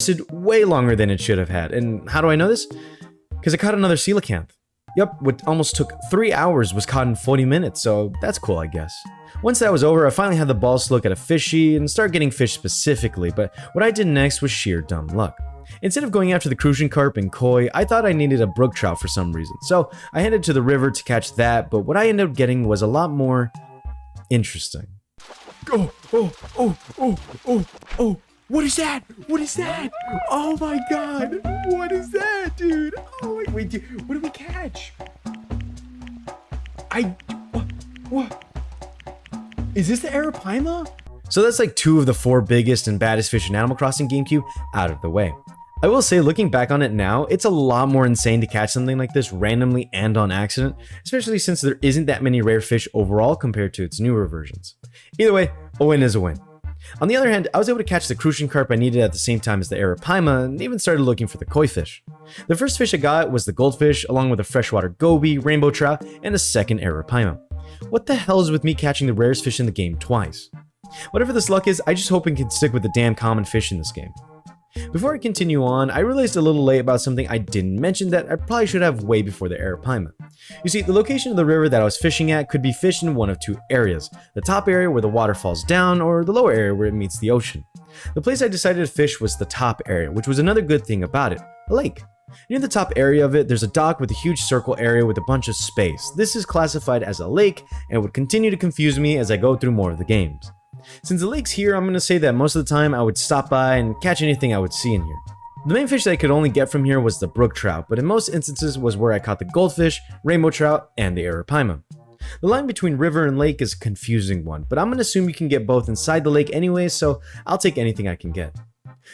lasted way longer than it should have had. And how do I know this? Because I caught another coelacanth. Yup, what almost took 3 hours was caught in 40 minutes, so that's cool, I guess. Once that was over, I finally had the balls to look at a fishy and start getting fish specifically, but what I did next was sheer dumb luck. Instead of going after the crucian carp and koi, I thought I needed a brook trout for some reason, so I headed to the river to catch that, but what I ended up getting was a lot more interesting. Oh, what is that? What is that? Oh my god, what is that, dude? Oh, wait, what did we catch? What? Is this the arapaima? So that's like 2 of the 4 biggest and baddest fish in Animal Crossing GameCube out of the way. I will say, looking back on it now, it's a lot more insane to catch something like this randomly and on accident, especially since there isn't that many rare fish overall compared to its newer versions. Either way, a win is a win. On the other hand, I was able to catch the crucian carp I needed at the same time as the arapaima and even started looking for the koi fish. The first fish I got was the goldfish, along with a freshwater goby, rainbow trout, and a second arapaima. What the hell is with me catching the rarest fish in the game twice? Whatever this luck is, I just hope it can stick with the damn common fish in this game. Before I continue on, I realized a little late about something I didn't mention that I probably should have way before the arapaima. You see, the location of the river that I was fishing at could be fished in one of 2 areas, the top area where the water falls down or the lower area where it meets the ocean. The place I decided to fish was the top area, which was another good thing about it, a lake. Near the top area of it, there's a dock with a huge circle area with a bunch of space. This is classified as a lake and would continue to confuse me as I go through more of the games. Since the lake's here, I'm going to say that most of the time I would stop by and catch anything I would see in here. The main fish that I could only get from here was the brook trout, but in most instances was where I caught the goldfish, rainbow trout, and the arapaima. The line between river and lake is a confusing one, but I'm going to assume you can get both inside the lake anyway, so I'll take anything I can get.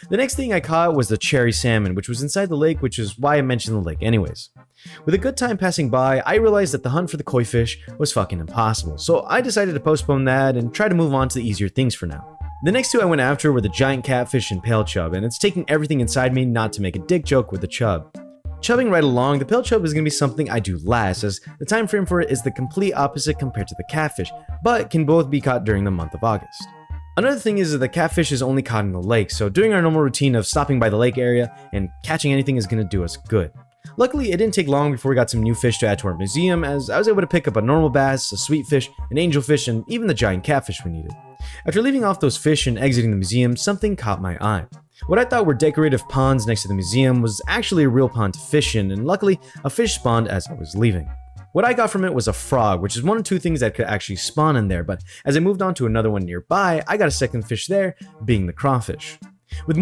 The next thing I caught was the cherry salmon, which was inside the lake, which is why I mentioned the lake anyways. With a good time passing by, I realized that the hunt for the koi fish was fucking impossible, so I decided to postpone that and try to move on to the easier things for now. The next 2 I went after were the giant catfish and pale chub, and it's taking everything inside me not to make a dick joke with the chub. Chubbing right along, the pale chub is going to be something I do last, as the time frame for it is the complete opposite compared to the catfish, but can both be caught during the month of August. Another thing is that the catfish is only caught in the lake, so doing our normal routine of stopping by the lake area and catching anything is going to do us good. Luckily, it didn't take long before we got some new fish to add to our museum, as I was able to pick up a normal bass, a sweet fish, an angelfish, and even the giant catfish we needed. After leaving off those fish and exiting the museum, something caught my eye. What I thought were decorative ponds next to the museum was actually a real pond to fish in, and luckily, a fish spawned as I was leaving. What I got from it was a frog, which is one of 2 things that could actually spawn in there, but as I moved on to another one nearby, I got a second fish there, being the crawfish. With